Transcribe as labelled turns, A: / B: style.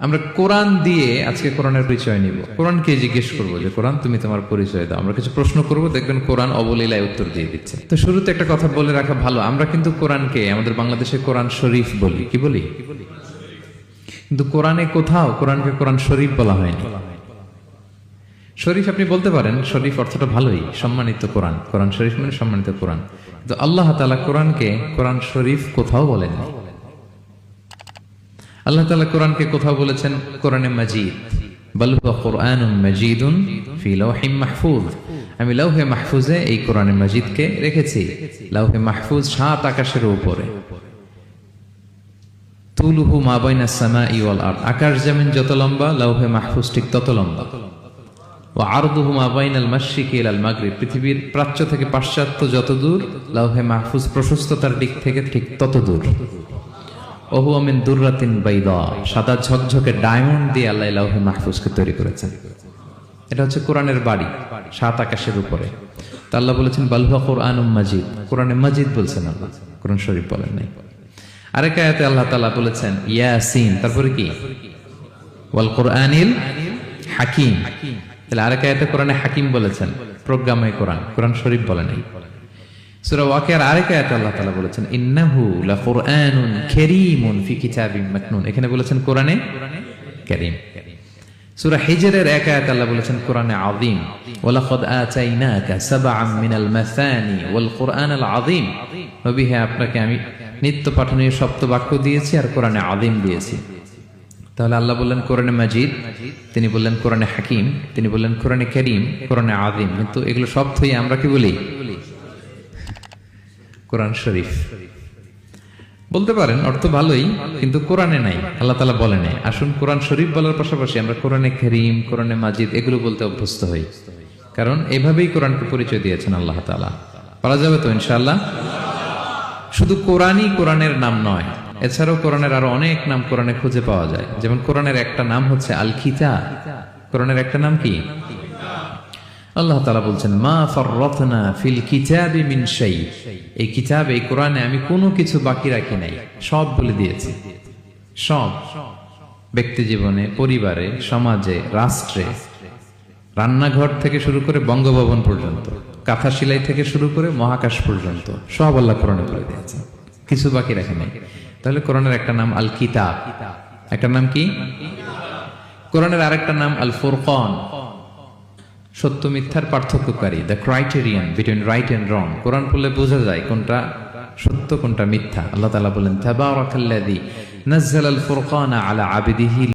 A: আমরা কোরআন দিয়ে আজকে কোরআনের পরিচয় নিব। কোরআনকে জিজ্ঞেস করবো যে কোরআন তুমি তোমার পরিচয় দাও। আমরা কিছু প্রশ্ন করব, দেখবেন কোরআন অবলীলায় উত্তর দিয়ে দিচ্ছে। তো শুরুতে একটা কথা বলে রাখা ভালো, আমরা কিন্তু কোরআনকে আমাদের বাংলাদেশে কোরআন শরীফ বলি। কি বলি? কিন্তু কোরআনে কোথাও কোরআনকে কোরআন শরীফ বলা হয়নি। শরীফ আপনি বলতে পারেন, শরীফ অর্থটা ভালোই, সম্মানিত কোরআন। কোরআন শরীফ মানে সম্মানিত কোরআন। কিন্তু আল্লাহ তাআলা কোরআনকে কোরআন শরীফ কোথাও বলেননি। আল্লাহ তাআলা কোরআনকে কোথাও বলেছেন কোরআনে মাজিদ, বাল হুয়া কুরআনুম মাজিদুন ফি লাওহিম মাহফুজ। আমি লাওহে মাহফুজে এই কোরআনে মাজিদকে রেখেছি। লাওহে মাহফুজ 7 আকাশের উপরে। তুলুহু মা বাইনাস সামাই ওয়াল আরদ, আকাশ জমিন যত লম্বা লাওহে মাহফুজ ঠিক তত লম্বা। ওয়া আরদুহু মা বাইনাল মাশরিকি ইলাল মাগরিব, পৃথিবীর প্রাচ্য থেকে পাশ্চাত্য যত দূর, লাওহে মাহফুজ প্রশস্ততার দিক থেকে ঠিক তত দূর। ওহু মিন দুররাতিন বাইদা, সাদা ঝকঝকে ডায়মন্ড দিয়ে আল্লাহ লাওহে মাহফুজকে তৈরি করেছেন। এটা হচ্ছে কোরআনের বাড়ি 7 আকাশের উপরে। তা আল্লাহ বলেছেন বাল হুয়া কুরআনুম মাজিদ, কোরআনে মাজিদ বলছেন আল্লাহ, কোরআন শরীফ বলেন নাই। আরেক আয়াতে আল্লাহ তাআলা বলেছেন ইয়াসিন, তারপরে কি? ওয়াল কুরআনিল হাকিম। তাহলে আরেক আয়াতে কোরআনে হাকিম বলেছেন, প্রজ্ঞাময় কোরআন, কোরআন শরীফ বলেন নাই। সূরা ওয়াকিয়ার আরেক আয়াতে আল্লাহ তাআলা বলেছেন ইন্নাহু লাকুরআনুন কারীমুন ফি কিতাবিম মাকনুন, এখানে বলেছেন কোরআনে কারীম। সূরা হিজরের এক আয়াতে আল্লাহ বলেছেন কোরআনে আযীম, ওয়ালাকাদ আতাইনাকা সাবআম মিনাল মাসানি ওয়াল কুরআনাল আযীম। নবী হে, আপনাকে আমি নিত্য পাঠনীয় সপ্ত বাক্য দিয়েছি আর কোরআনে আযীম দিয়েছি। তাহলে আল্লাহ বললেন কোরআনে মাজিদ, তিনি বললেন কোরআনে হাকিম, তিনি বললেন কোরআনে কারীম, কোরআনে আযীম। কিন্তু এগুলো সব থেকে আমরা কি বলি? কোরআন শরীফ বলতে পারেন, অর্থ ভালোই, কিন্তু কোরআনে নাই, আল্লাহ তাআলা বলেন নাই। আসুন কোরআন শরীফ বলার পাশাপাশি আমরা কোরআনে কারীম, কোরআনে মাজিদ এগুলো বলতে অভ্যস্ত হই, কারণ এভাবেই কোরআনকে পরিচয় দিয়েছেন আল্লাহ তাআলা। পারা যাবে তো ইনশাআল্লাহ? শুধু কোরআনই কোরআনের নাম নয়, এছাড়াও কোরআনের আরো অনেক নাম কোরআনে খুঁজে পাওয়া যায়। যেমন কোরআনের একটা নাম হচ্ছে আল কিতাব। কোরআনের একটা নাম কি? আল্লাহ তাআলা বলছেন মা ফাররাতনা ফিল কিতাবি মিন শাই, এই কিতাব, এই কোরআনে আমি কোনো কিছু বাকি রাখি নাই, সব বলে দিয়েছি। সব, ব্যক্তি জীবনে, পরিবারে, সমাজে, রাষ্ট্রে, রান্নাঘর থেকে শুরু করে বঙ্গভবন পর্যন্ত, কাঁথা সেলাই থেকে শুরু করে মহাকাশ পর্যন্ত সব আল্লাহ কোরআনে বলে দিয়েছেন, কিছু বাকি রাখে নাই। তাহলে কোরআনের একটা নাম আল কিতাব, একটা নাম কি? কোরআনের আরেকটা নাম আল ফুরকান, সত্য মিথ্যার পার্থক্যকারী, the criterion between right and wrong. কোরআন পড়লে বোঝা যায় কোনটা সত্য কোনটা মিথ্যা। আল্লাহ তাআলা বলেন তাবারাকাল্লাযী নাযালাল ফুরকানা আলা আবদিহি